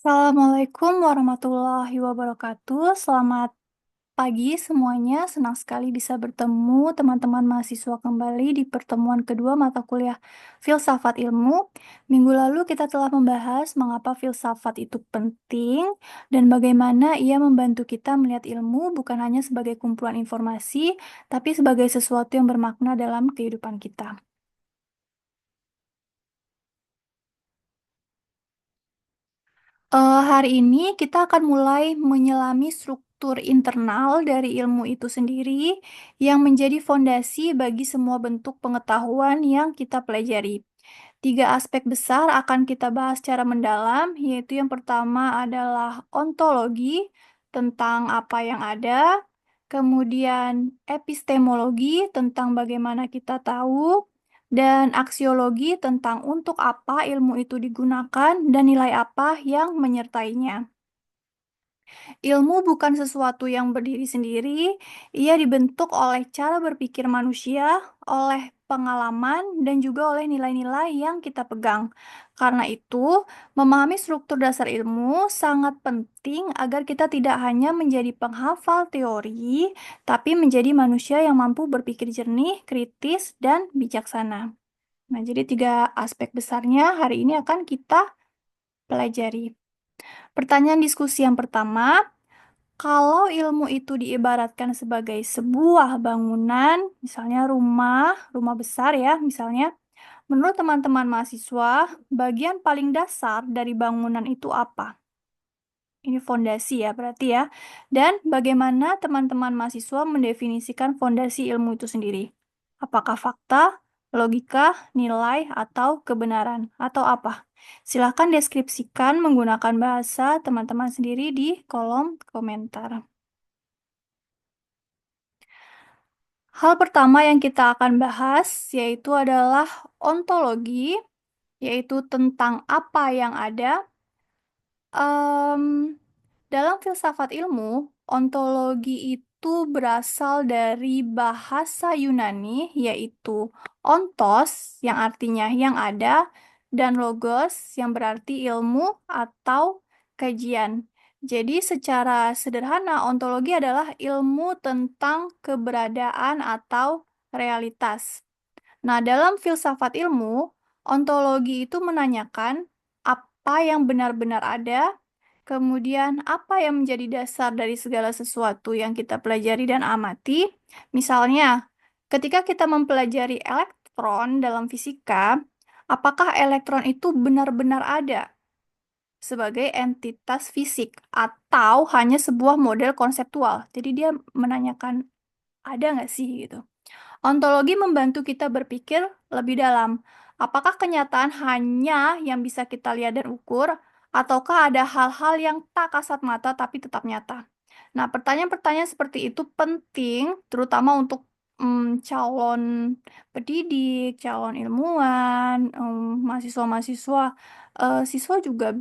Assalamualaikum warahmatullahi wabarakatuh. Selamat pagi semuanya. Senang sekali bisa bertemu teman-teman mahasiswa kembali di pertemuan kedua mata kuliah Filsafat Ilmu. Minggu lalu kita telah membahas mengapa filsafat itu penting dan bagaimana ia membantu kita melihat ilmu bukan hanya sebagai kumpulan informasi, tapi sebagai sesuatu yang bermakna dalam kehidupan kita. Hari ini kita akan mulai menyelami struktur internal dari ilmu itu sendiri yang menjadi fondasi bagi semua bentuk pengetahuan yang kita pelajari. Tiga aspek besar akan kita bahas secara mendalam, yaitu yang pertama adalah ontologi, tentang apa yang ada, kemudian epistemologi, tentang bagaimana kita tahu, dan aksiologi tentang untuk apa ilmu itu digunakan dan nilai apa yang menyertainya. Ilmu bukan sesuatu yang berdiri sendiri, ia dibentuk oleh cara berpikir manusia, oleh pengalaman, dan juga oleh nilai-nilai yang kita pegang. Karena itu, memahami struktur dasar ilmu sangat penting agar kita tidak hanya menjadi penghafal teori, tapi menjadi manusia yang mampu berpikir jernih, kritis, dan bijaksana. Nah, jadi tiga aspek besarnya hari ini akan kita pelajari. Pertanyaan diskusi yang pertama, kalau ilmu itu diibaratkan sebagai sebuah bangunan, misalnya rumah besar ya, misalnya, menurut teman-teman mahasiswa, bagian paling dasar dari bangunan itu apa? Ini fondasi ya, berarti ya. Dan bagaimana teman-teman mahasiswa mendefinisikan fondasi ilmu itu sendiri? Apakah fakta, logika, nilai, atau kebenaran, atau apa? Silahkan deskripsikan menggunakan bahasa teman-teman sendiri di kolom komentar. Hal pertama yang kita akan bahas yaitu adalah ontologi, yaitu tentang apa yang ada. Em, Dalam filsafat ilmu, ontologi itu berasal dari bahasa Yunani, yaitu ontos, yang artinya yang ada, dan logos, yang berarti ilmu atau kajian. Jadi, secara sederhana, ontologi adalah ilmu tentang keberadaan atau realitas. Nah, dalam filsafat ilmu, ontologi itu menanyakan apa yang benar-benar ada. Kemudian, apa yang menjadi dasar dari segala sesuatu yang kita pelajari dan amati? Misalnya, ketika kita mempelajari elektron dalam fisika, apakah elektron itu benar-benar ada sebagai entitas fisik atau hanya sebuah model konseptual? Jadi dia menanyakan, ada nggak sih gitu? Ontologi membantu kita berpikir lebih dalam. Apakah kenyataan hanya yang bisa kita lihat dan ukur, ataukah ada hal-hal yang tak kasat mata tapi tetap nyata? Nah, pertanyaan-pertanyaan seperti itu penting, terutama untuk calon pendidik, calon ilmuwan, mahasiswa-mahasiswa. Siswa juga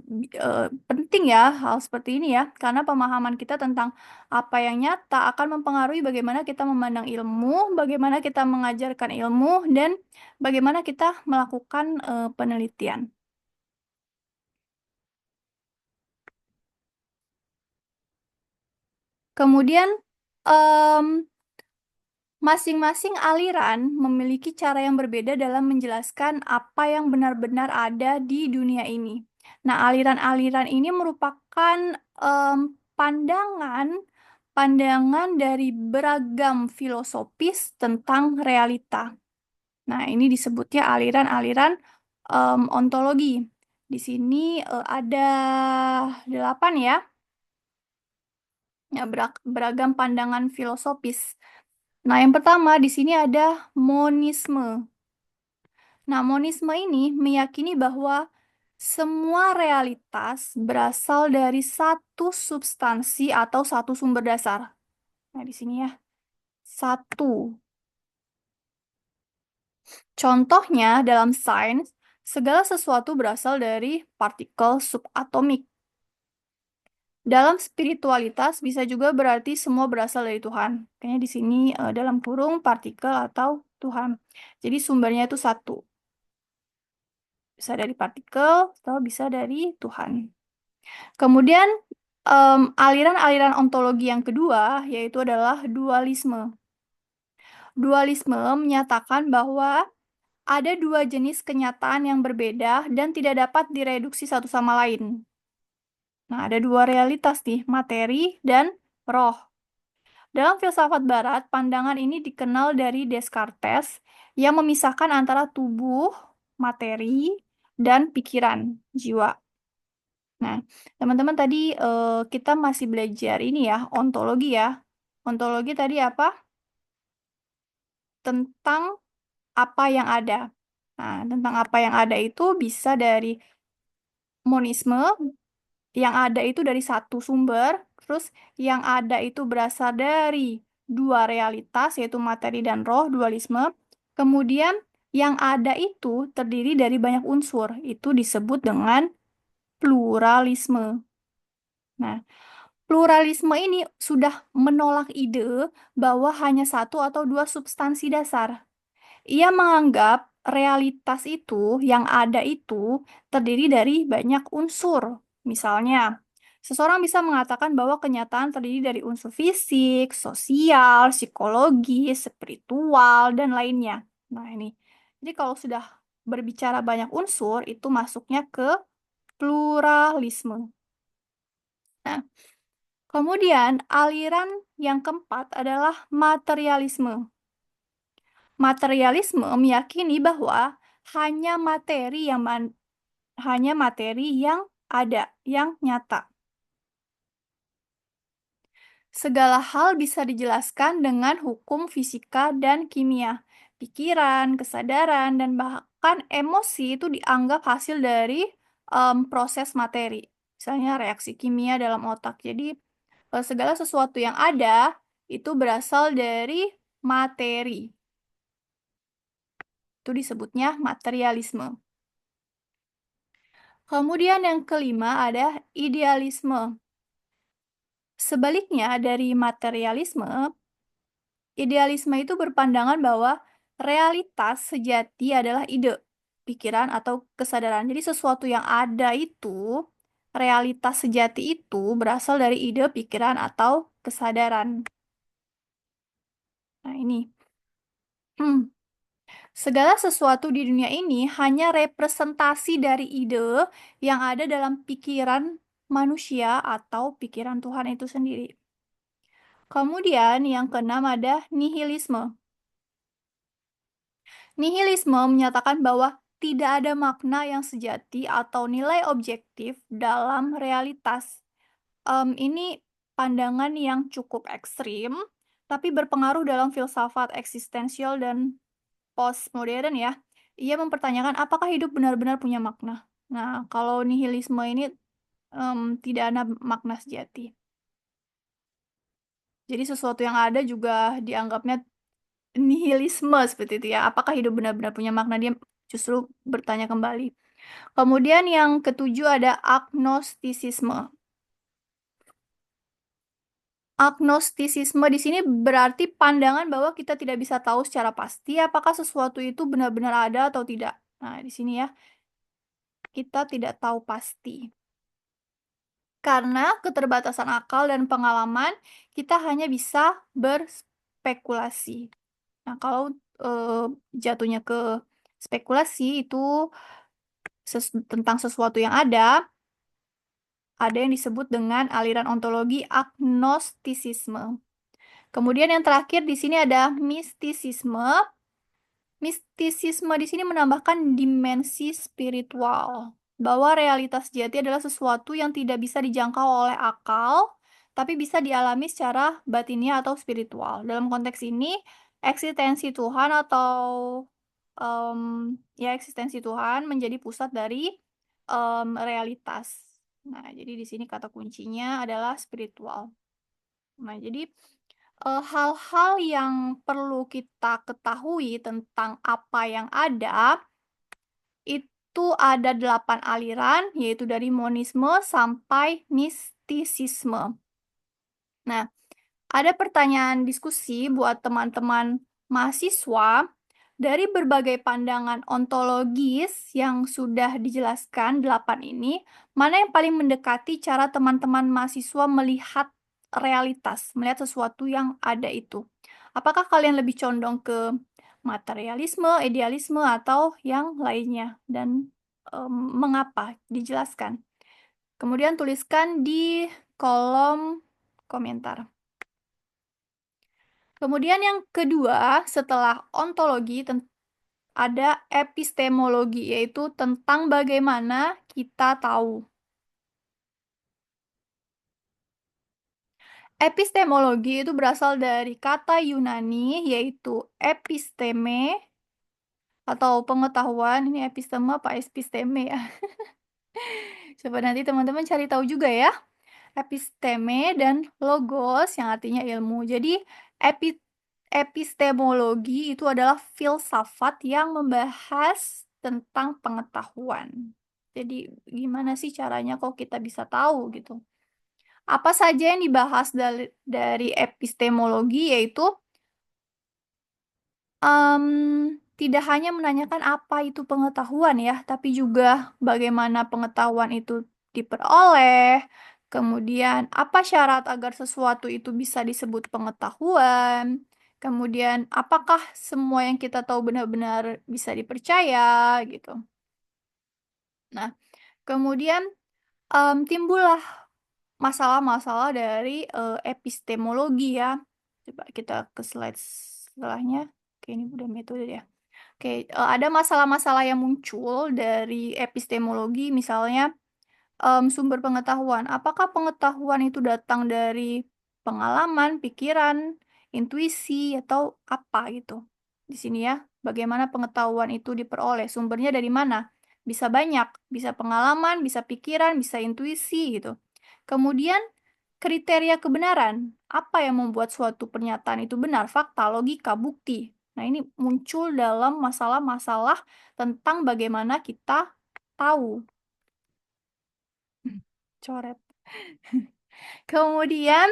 penting ya hal seperti ini ya, karena pemahaman kita tentang apa yang nyata akan mempengaruhi bagaimana kita memandang ilmu, bagaimana kita mengajarkan ilmu, dan bagaimana kita melakukan penelitian. Kemudian, em, masing-masing aliran memiliki cara yang berbeda dalam menjelaskan apa yang benar-benar ada di dunia ini. Nah, aliran-aliran ini merupakan pandangan pandangan dari beragam filosofis tentang realita. Nah, ini disebutnya aliran-aliran ontologi. Di sini ada 8 ya, ya beragam pandangan filosofis. Nah, yang pertama di sini ada monisme. Nah, monisme ini meyakini bahwa semua realitas berasal dari satu substansi atau satu sumber dasar. Nah, di sini ya, satu. Contohnya dalam sains, segala sesuatu berasal dari partikel subatomik. Dalam spiritualitas bisa juga berarti semua berasal dari Tuhan. Kayaknya di sini dalam kurung partikel atau Tuhan. Jadi sumbernya itu satu. Bisa dari partikel atau bisa dari Tuhan. Kemudian aliran-aliran ontologi yang kedua yaitu adalah dualisme. Dualisme menyatakan bahwa ada dua jenis kenyataan yang berbeda dan tidak dapat direduksi satu sama lain. Nah, ada dua realitas nih, materi dan roh. Dalam filsafat barat, pandangan ini dikenal dari Descartes yang memisahkan antara tubuh, materi, dan pikiran, jiwa. Nah, teman-teman tadi kita masih belajar ini ya, ontologi ya. Ontologi tadi apa? Tentang apa yang ada. Nah, tentang apa yang ada itu bisa dari monisme, yang ada itu dari satu sumber, terus yang ada itu berasal dari dua realitas, yaitu materi dan roh, dualisme. Kemudian yang ada itu terdiri dari banyak unsur, itu disebut dengan pluralisme. Nah, pluralisme ini sudah menolak ide bahwa hanya satu atau dua substansi dasar. Ia menganggap realitas itu, yang ada itu, terdiri dari banyak unsur. Misalnya, seseorang bisa mengatakan bahwa kenyataan terdiri dari unsur fisik, sosial, psikologis, spiritual, dan lainnya. Nah, ini. Jadi kalau sudah berbicara banyak unsur, itu masuknya ke pluralisme. Nah, kemudian aliran yang keempat adalah materialisme. Materialisme meyakini bahwa hanya hanya materi yang ada, yang nyata. Segala hal bisa dijelaskan dengan hukum fisika dan kimia. Pikiran, kesadaran, dan bahkan emosi itu dianggap hasil dari proses materi. Misalnya reaksi kimia dalam otak. Jadi segala sesuatu yang ada itu berasal dari materi. Itu disebutnya materialisme. Kemudian yang kelima ada idealisme. Sebaliknya dari materialisme, idealisme itu berpandangan bahwa realitas sejati adalah ide, pikiran, atau kesadaran. Jadi sesuatu yang ada itu, realitas sejati itu berasal dari ide, pikiran, atau kesadaran. Nah, ini. Segala sesuatu di dunia ini hanya representasi dari ide yang ada dalam pikiran manusia atau pikiran Tuhan itu sendiri. Kemudian yang keenam ada nihilisme. Nihilisme menyatakan bahwa tidak ada makna yang sejati atau nilai objektif dalam realitas. Ini pandangan yang cukup ekstrim, tapi berpengaruh dalam filsafat eksistensial dan postmodern ya. Ia mempertanyakan apakah hidup benar-benar punya makna. Nah, kalau nihilisme ini tidak ada makna sejati. Jadi sesuatu yang ada juga dianggapnya nihilisme seperti itu ya. Apakah hidup benar-benar punya makna? Dia justru bertanya kembali. Kemudian yang ketujuh ada agnostisisme. Agnostisisme di sini berarti pandangan bahwa kita tidak bisa tahu secara pasti apakah sesuatu itu benar-benar ada atau tidak. Nah, di sini ya, kita tidak tahu pasti. Karena keterbatasan akal dan pengalaman, kita hanya bisa berspekulasi. Nah, kalau jatuhnya ke spekulasi itu tentang sesuatu yang ada yang disebut dengan aliran ontologi agnostisisme. Kemudian yang terakhir di sini ada mistisisme. Mistisisme di sini menambahkan dimensi spiritual, bahwa realitas sejati adalah sesuatu yang tidak bisa dijangkau oleh akal, tapi bisa dialami secara batinia atau spiritual. Dalam konteks ini, eksistensi Tuhan atau ya eksistensi Tuhan menjadi pusat dari realitas. Nah, jadi di sini kata kuncinya adalah spiritual. Nah, jadi hal-hal yang perlu kita ketahui tentang apa yang ada itu ada 8 aliran, yaitu dari monisme sampai mistisisme. Nah, ada pertanyaan diskusi buat teman-teman mahasiswa dari berbagai pandangan ontologis yang sudah dijelaskan 8 ini, mana yang paling mendekati cara teman-teman mahasiswa melihat realitas, melihat sesuatu yang ada itu? Apakah kalian lebih condong ke materialisme, idealisme, atau yang lainnya? Dan mengapa? Dijelaskan. Kemudian tuliskan di kolom komentar. Kemudian yang kedua, setelah ontologi, ada epistemologi, yaitu tentang bagaimana kita tahu. Epistemologi itu berasal dari kata Yunani, yaitu episteme, atau pengetahuan. Ini episteme apa episteme ya? Coba nanti teman-teman cari tahu juga ya. Episteme dan logos yang artinya ilmu. Jadi epistemologi itu adalah filsafat yang membahas tentang pengetahuan. Jadi gimana sih caranya kok kita bisa tahu gitu? Apa saja yang dibahas dari epistemologi, yaitu tidak hanya menanyakan apa itu pengetahuan ya, tapi juga bagaimana pengetahuan itu diperoleh, kemudian apa syarat agar sesuatu itu bisa disebut pengetahuan, kemudian apakah semua yang kita tahu benar-benar bisa dipercaya gitu. Nah, kemudian timbullah masalah-masalah dari epistemologi ya. Coba kita ke slide setelahnya. Oke, ini udah metode ya. Oke, ada masalah-masalah yang muncul dari epistemologi, misalnya sumber pengetahuan. Apakah pengetahuan itu datang dari pengalaman, pikiran, intuisi, atau apa gitu? Di sini ya, bagaimana pengetahuan itu diperoleh? Sumbernya dari mana? Bisa banyak, bisa pengalaman, bisa pikiran, bisa intuisi gitu. Kemudian kriteria kebenaran. Apa yang membuat suatu pernyataan itu benar? Fakta, logika, bukti. Nah, ini muncul dalam masalah-masalah tentang bagaimana kita tahu. Coret. Kemudian,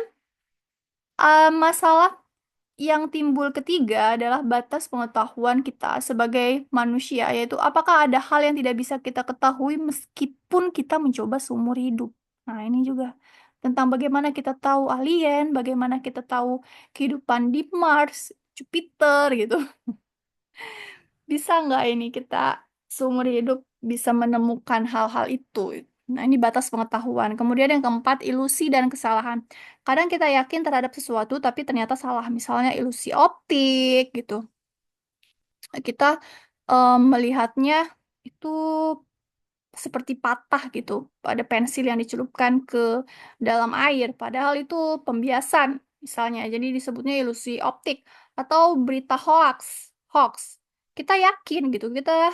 masalah yang timbul ketiga adalah batas pengetahuan kita sebagai manusia, yaitu apakah ada hal yang tidak bisa kita ketahui meskipun kita mencoba seumur hidup. Nah, ini juga tentang bagaimana kita tahu alien, bagaimana kita tahu kehidupan di Mars, Jupiter gitu. Bisa nggak ini kita seumur hidup bisa menemukan hal-hal itu? Nah, ini batas pengetahuan. Kemudian yang keempat, ilusi dan kesalahan. Kadang kita yakin terhadap sesuatu, tapi ternyata salah. Misalnya ilusi optik, gitu. Kita melihatnya itu seperti patah gitu pada pensil yang dicelupkan ke dalam air, padahal itu pembiasan misalnya, jadi disebutnya ilusi optik atau berita hoax. Kita yakin gitu, kita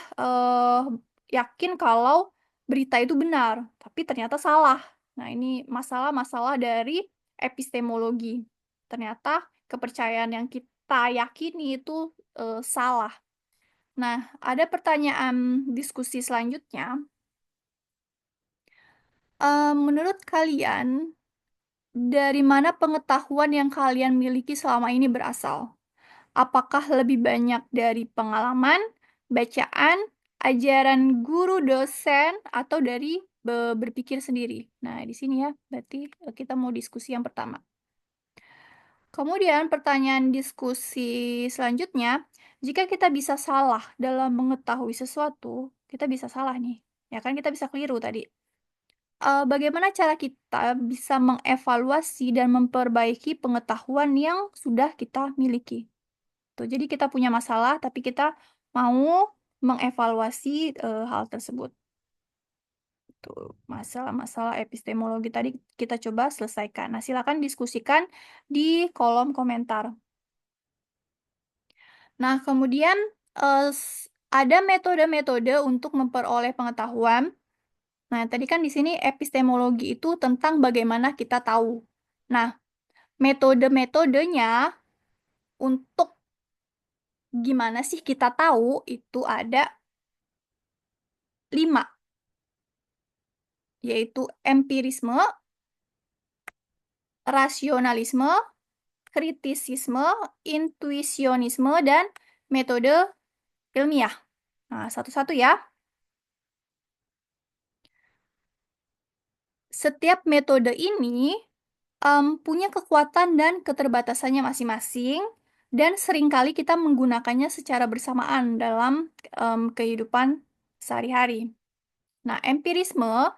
yakin kalau berita itu benar, tapi ternyata salah. Nah, ini masalah-masalah dari epistemologi. Ternyata kepercayaan yang kita yakini itu salah. Nah, ada pertanyaan diskusi selanjutnya. Menurut kalian, dari mana pengetahuan yang kalian miliki selama ini berasal? Apakah lebih banyak dari pengalaman, bacaan, ajaran guru dosen, atau dari berpikir sendiri? Nah, di sini ya, berarti kita mau diskusi yang pertama. Kemudian pertanyaan diskusi selanjutnya, jika kita bisa salah dalam mengetahui sesuatu, kita bisa salah nih. Ya kan, kita bisa keliru tadi. Bagaimana cara kita bisa mengevaluasi dan memperbaiki pengetahuan yang sudah kita miliki? Tuh, jadi kita punya masalah, tapi kita mau mengevaluasi hal tersebut. Tuh, masalah-masalah epistemologi tadi kita coba selesaikan. Nah, silakan diskusikan di kolom komentar. Nah, kemudian ada metode-metode untuk memperoleh pengetahuan. Nah, tadi kan di sini epistemologi itu tentang bagaimana kita tahu. Nah, metode-metodenya untuk gimana sih kita tahu itu ada 5, yaitu empirisme, rasionalisme, kritisisme, intuisionisme, dan metode ilmiah. Nah, satu-satu ya. Setiap metode ini punya kekuatan dan keterbatasannya masing-masing, dan seringkali kita menggunakannya secara bersamaan dalam kehidupan sehari-hari. Nah, empirisme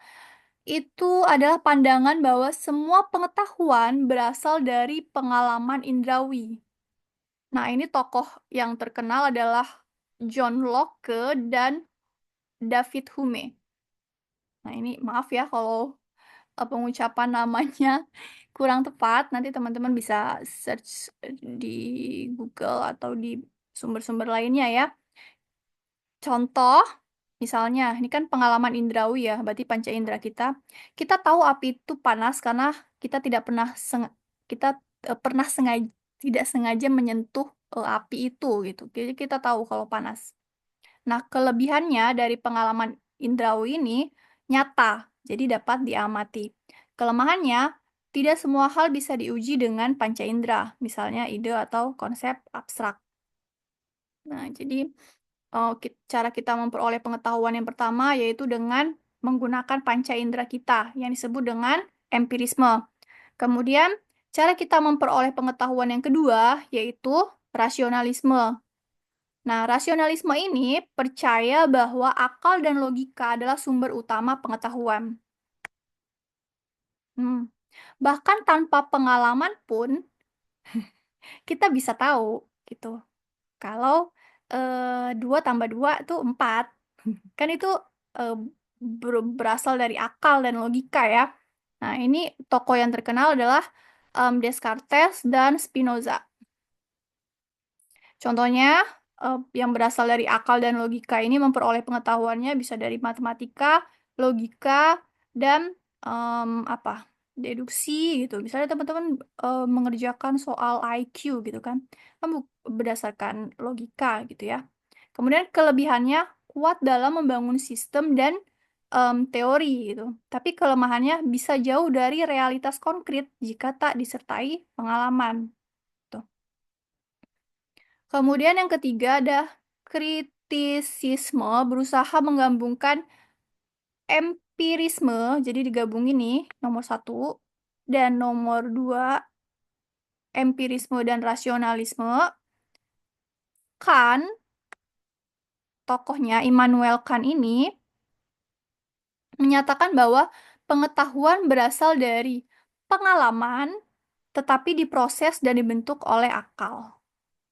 itu adalah pandangan bahwa semua pengetahuan berasal dari pengalaman indrawi. Nah, ini tokoh yang terkenal adalah John Locke dan David Hume. Nah, ini maaf ya kalau pengucapan namanya kurang tepat. Nanti teman-teman bisa search di Google atau di sumber-sumber lainnya ya. Contoh, misalnya, ini kan pengalaman indrawi ya, berarti panca indera kita. Kita tahu api itu panas karena kita tidak pernah kita pernah tidak sengaja menyentuh api itu gitu. Jadi kita tahu kalau panas. Nah, kelebihannya dari pengalaman indrawi ini nyata, jadi dapat diamati. Kelemahannya, tidak semua hal bisa diuji dengan panca indera, misalnya ide atau konsep abstrak. Nah, jadi cara kita memperoleh pengetahuan yang pertama yaitu dengan menggunakan panca indera kita yang disebut dengan empirisme. Kemudian, cara kita memperoleh pengetahuan yang kedua yaitu rasionalisme. Nah, rasionalisme ini percaya bahwa akal dan logika adalah sumber utama pengetahuan. Hmm. Bahkan tanpa pengalaman pun kita bisa tahu gitu. Kalau 2 tambah 2 itu 4. Kan itu eh, berasal dari akal dan logika ya. Nah, ini tokoh yang terkenal adalah Descartes dan Spinoza. Contohnya, yang berasal dari akal dan logika ini memperoleh pengetahuannya bisa dari matematika, logika, dan apa deduksi gitu. Misalnya teman-teman mengerjakan soal IQ gitu kan, kamu berdasarkan logika gitu ya. Kemudian kelebihannya kuat dalam membangun sistem dan teori gitu. Tapi kelemahannya bisa jauh dari realitas konkret jika tak disertai pengalaman. Tuh. Kemudian yang ketiga ada kritisisme, berusaha menggabungkan empirisme, jadi digabungin nih nomor 1 dan nomor 2 empirisme dan rasionalisme. Kant, tokohnya Immanuel Kant ini menyatakan bahwa pengetahuan berasal dari pengalaman, tetapi diproses dan dibentuk oleh akal.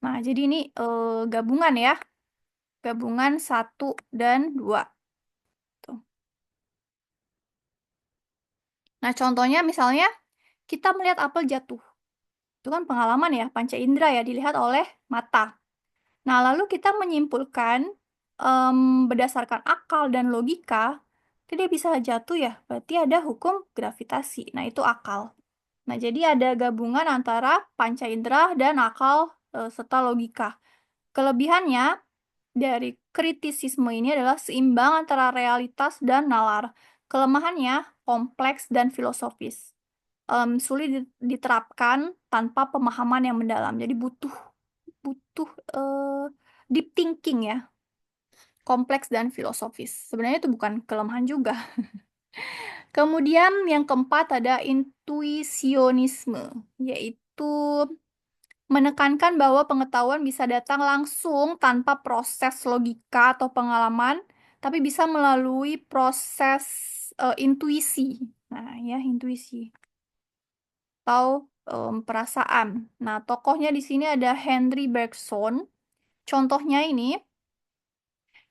Nah, jadi ini gabungan ya, gabungan 1 dan 2. Tuh. Nah, contohnya misalnya kita melihat apel jatuh. Itu kan pengalaman ya, panca indera ya, dilihat oleh mata. Nah, lalu kita menyimpulkan berdasarkan akal dan logika, tidak bisa jatuh ya, berarti ada hukum gravitasi. Nah, itu akal. Nah, jadi ada gabungan antara panca indera dan akal serta logika. Kelebihannya dari kritisisme ini adalah seimbang antara realitas dan nalar. Kelemahannya kompleks dan filosofis. Sulit diterapkan tanpa pemahaman yang mendalam. Jadi butuh butuh deep thinking ya, kompleks dan filosofis. Sebenarnya itu bukan kelemahan juga. Kemudian yang keempat ada intuisionisme, yaitu menekankan bahwa pengetahuan bisa datang langsung tanpa proses logika atau pengalaman, tapi bisa melalui proses intuisi. Nah, ya, intuisi atau perasaan. Nah, tokohnya di sini ada Henry Bergson. Contohnya ini,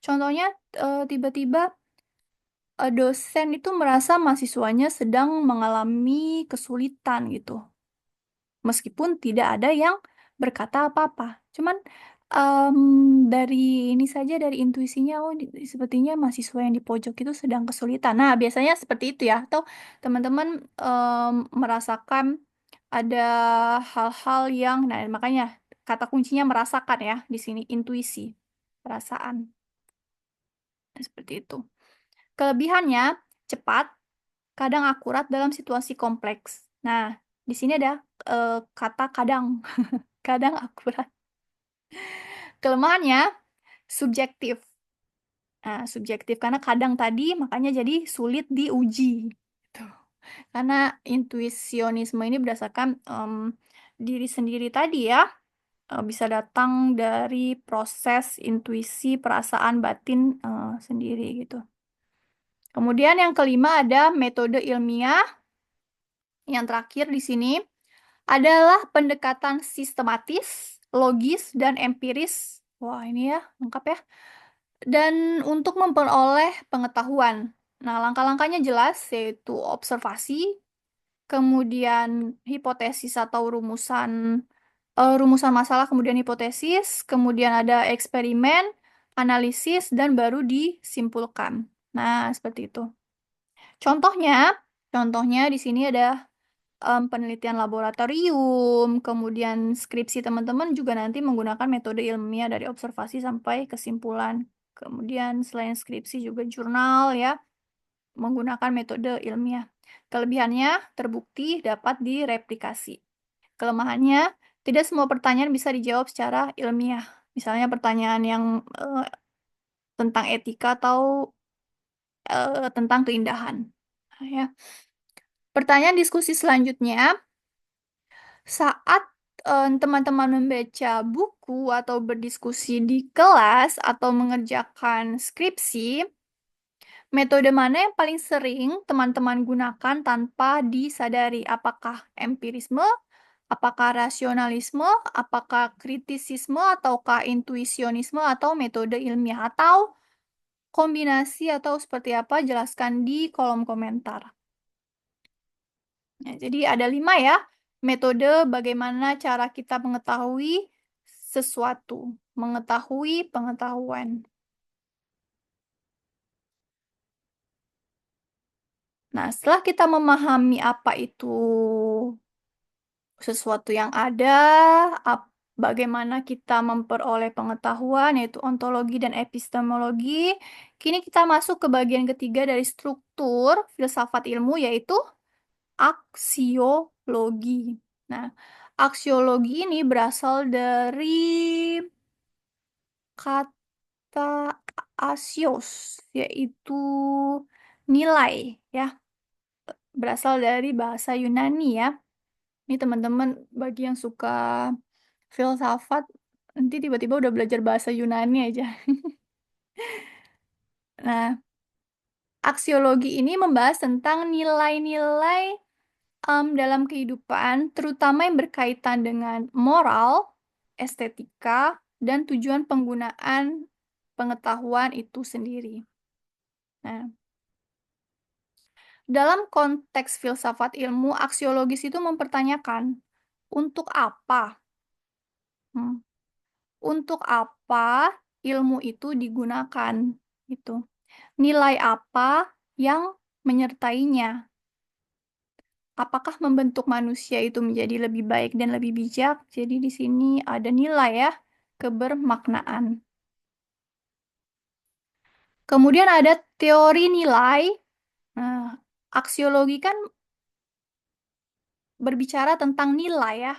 contohnya tiba-tiba dosen itu merasa mahasiswanya sedang mengalami kesulitan gitu. Meskipun tidak ada yang berkata apa-apa. Cuman dari ini saja, dari intuisinya, oh sepertinya mahasiswa yang di pojok itu sedang kesulitan. Nah, biasanya seperti itu ya. Atau teman-teman merasakan ada hal-hal yang, nah makanya kata kuncinya merasakan ya di sini, intuisi, perasaan. Seperti itu. Kelebihannya cepat, kadang akurat dalam situasi kompleks. Nah, di sini ada kata kadang, kadang akurat. Kelemahannya subjektif. Nah, subjektif karena kadang tadi makanya jadi sulit diuji. Tuh. Karena intuisionisme ini berdasarkan diri sendiri tadi ya, bisa datang dari proses intuisi, perasaan batin sendiri gitu. Kemudian yang kelima ada metode ilmiah. Yang terakhir di sini adalah pendekatan sistematis, logis, dan empiris. Wah, ini ya, lengkap ya. Dan untuk memperoleh pengetahuan. Nah, langkah-langkahnya jelas, yaitu observasi, kemudian hipotesis atau rumusan masalah, kemudian hipotesis, kemudian ada eksperimen, analisis, dan baru disimpulkan. Nah, seperti itu. Contohnya, contohnya di sini ada penelitian laboratorium, kemudian skripsi teman-teman juga nanti menggunakan metode ilmiah dari observasi sampai kesimpulan. Kemudian selain skripsi juga jurnal ya, menggunakan metode ilmiah. Kelebihannya terbukti dapat direplikasi. Kelemahannya, tidak semua pertanyaan bisa dijawab secara ilmiah. Misalnya pertanyaan yang tentang etika atau tentang keindahan. Nah, ya. Pertanyaan diskusi selanjutnya, saat teman-teman membaca buku atau berdiskusi di kelas atau mengerjakan skripsi, metode mana yang paling sering teman-teman gunakan tanpa disadari? Apakah empirisme, apakah rasionalisme, apakah kritisisme, ataukah intuisionisme, atau metode ilmiah, atau kombinasi atau seperti apa? Jelaskan di kolom komentar. Ya, jadi ada 5 ya, metode bagaimana cara kita mengetahui sesuatu, mengetahui pengetahuan. Nah, setelah kita memahami apa itu sesuatu yang ada, bagaimana kita memperoleh pengetahuan, yaitu ontologi dan epistemologi, kini kita masuk ke bagian ketiga dari struktur filsafat ilmu, yaitu aksiologi. Nah, aksiologi ini berasal dari kata asios, yaitu nilai, ya. Berasal dari bahasa Yunani, ya. Ini teman-teman bagi yang suka filsafat, nanti tiba-tiba udah belajar bahasa Yunani aja. Nah, aksiologi ini membahas tentang nilai-nilai dalam kehidupan, terutama yang berkaitan dengan moral, estetika, dan tujuan penggunaan pengetahuan itu sendiri. Nah, dalam konteks filsafat ilmu, aksiologis itu mempertanyakan, untuk apa? Hmm, Untuk apa ilmu itu digunakan? Itu. Nilai apa yang menyertainya? Apakah membentuk manusia itu menjadi lebih baik dan lebih bijak? Jadi di sini ada nilai ya, kebermaknaan. Kemudian ada teori nilai. Nah, aksiologi kan berbicara tentang nilai ya,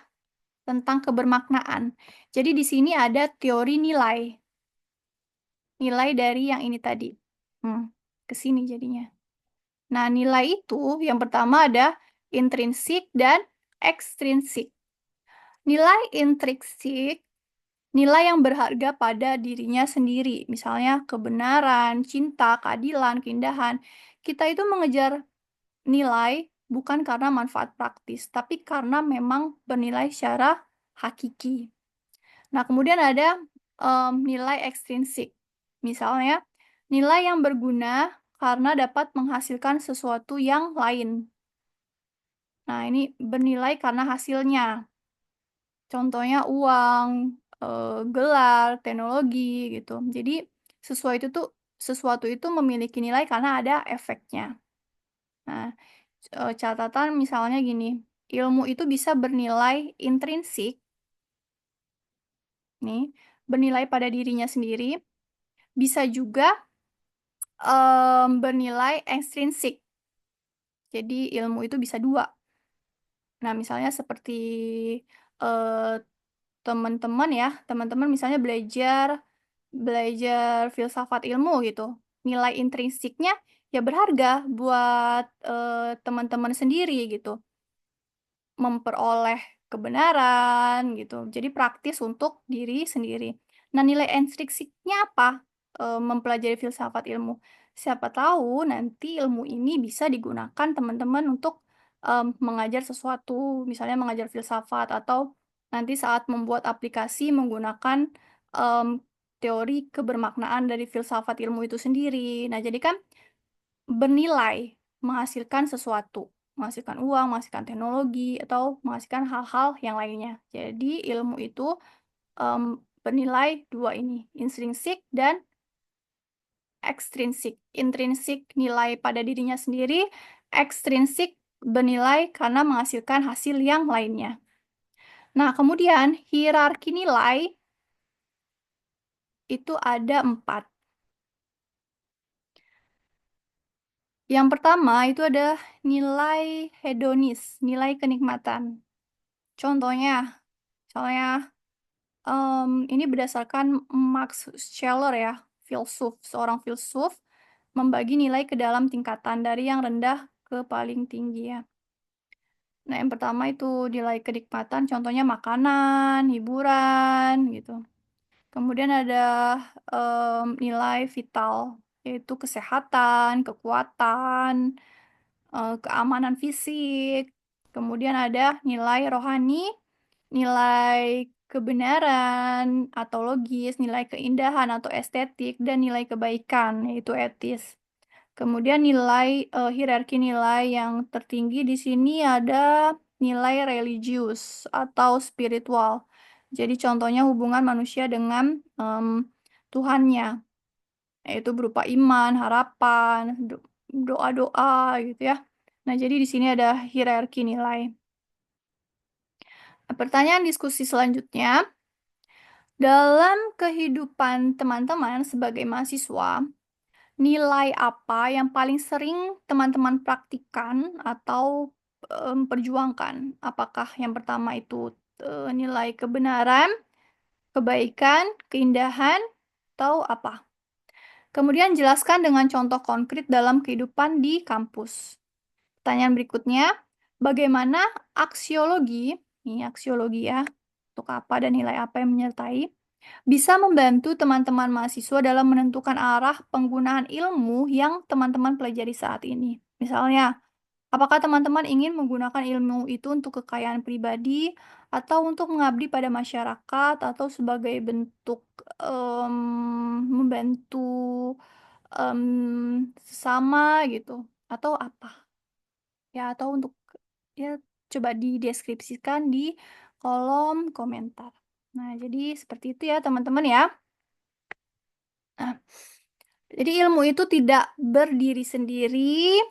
tentang kebermaknaan. Jadi di sini ada teori nilai. Nilai dari yang ini tadi. Ke sini jadinya. Nah, nilai itu yang pertama ada intrinsik dan ekstrinsik. Nilai intrinsik, nilai yang berharga pada dirinya sendiri, misalnya kebenaran, cinta, keadilan, keindahan. Kita itu mengejar nilai bukan karena manfaat praktis, tapi karena memang bernilai secara hakiki. Nah, kemudian ada nilai ekstrinsik, misalnya nilai yang berguna karena dapat menghasilkan sesuatu yang lain. Nah, ini bernilai karena hasilnya. Contohnya uang, gelar, teknologi gitu. Jadi sesuatu itu memiliki nilai karena ada efeknya. Nah, catatan misalnya gini, ilmu itu bisa bernilai intrinsik, nih, bernilai pada dirinya sendiri, bisa juga bernilai ekstrinsik. Jadi ilmu itu bisa dua. Nah, misalnya seperti eh, teman-teman ya, teman-teman misalnya belajar belajar filsafat ilmu gitu. Nilai intrinsiknya ya berharga buat teman-teman sendiri gitu. Memperoleh kebenaran gitu. Jadi praktis untuk diri sendiri. Nah, nilai intrinsiknya apa? Mempelajari filsafat ilmu. Siapa tahu nanti ilmu ini bisa digunakan teman-teman untuk mengajar sesuatu, misalnya mengajar filsafat atau nanti saat membuat aplikasi menggunakan em, teori kebermaknaan dari filsafat ilmu itu sendiri. Nah, jadi kan bernilai, menghasilkan sesuatu, menghasilkan uang, menghasilkan teknologi, atau menghasilkan hal-hal yang lainnya. Jadi ilmu itu em, bernilai dua ini, intrinsik dan ekstrinsik. Intrinsik nilai pada dirinya sendiri, ekstrinsik bernilai karena menghasilkan hasil yang lainnya. Nah, kemudian hierarki nilai itu ada 4. Yang pertama itu ada nilai hedonis, nilai kenikmatan. Contohnya, soalnya ini berdasarkan Max Scheler ya, filsuf, seorang filsuf membagi nilai ke dalam tingkatan dari yang rendah ke paling tinggi ya. Nah, yang pertama itu nilai kenikmatan, contohnya makanan, hiburan gitu. Kemudian ada nilai vital, yaitu kesehatan, kekuatan, keamanan fisik. Kemudian ada nilai rohani, nilai kebenaran atau logis, nilai keindahan atau estetik, dan nilai kebaikan, yaitu etis. Kemudian nilai hierarki nilai yang tertinggi di sini ada nilai religius atau spiritual. Jadi contohnya hubungan manusia dengan Tuhannya, yaitu berupa iman, harapan, doa-doa gitu ya. Nah, jadi di sini ada hierarki nilai. Nah, pertanyaan diskusi selanjutnya, dalam kehidupan teman-teman sebagai mahasiswa, nilai apa yang paling sering teman-teman praktikkan atau perjuangkan? Apakah yang pertama itu nilai kebenaran, kebaikan, keindahan, atau apa? Kemudian jelaskan dengan contoh konkret dalam kehidupan di kampus. Pertanyaan berikutnya, bagaimana aksiologi, ini aksiologi ya, untuk apa dan nilai apa yang menyertai, bisa membantu teman-teman mahasiswa dalam menentukan arah penggunaan ilmu yang teman-teman pelajari saat ini. Misalnya, apakah teman-teman ingin menggunakan ilmu itu untuk kekayaan pribadi atau untuk mengabdi pada masyarakat atau sebagai bentuk membantu sesama gitu atau apa? Ya, atau untuk ya coba dideskripsikan di kolom komentar. Nah, jadi seperti itu ya teman-teman ya. Nah, jadi ilmu itu tidak berdiri sendiri,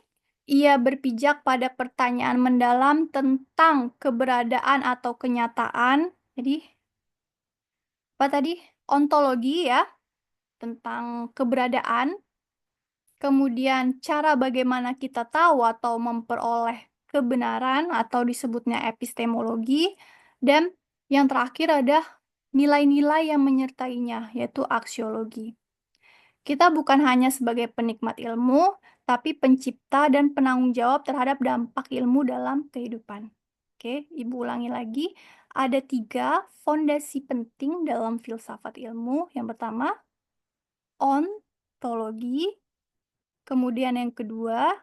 ia berpijak pada pertanyaan mendalam tentang keberadaan atau kenyataan. Jadi, apa tadi? Ontologi ya, tentang keberadaan. Kemudian cara bagaimana kita tahu atau memperoleh kebenaran atau disebutnya epistemologi. Dan yang terakhir ada nilai-nilai yang menyertainya, yaitu aksiologi. Kita bukan hanya sebagai penikmat ilmu, tapi pencipta dan penanggung jawab terhadap dampak ilmu dalam kehidupan. Oke, Ibu ulangi lagi. Ada 3 fondasi penting dalam filsafat ilmu. Yang pertama, ontologi. Kemudian yang kedua,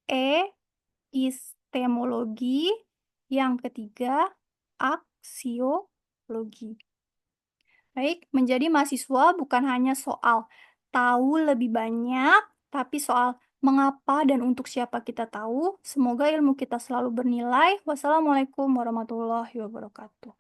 epistemologi. Yang ketiga, aksiologi. Baik, menjadi mahasiswa bukan hanya soal tahu lebih banyak, tapi soal mengapa dan untuk siapa kita tahu. Semoga ilmu kita selalu bernilai. Wassalamualaikum warahmatullahi wabarakatuh.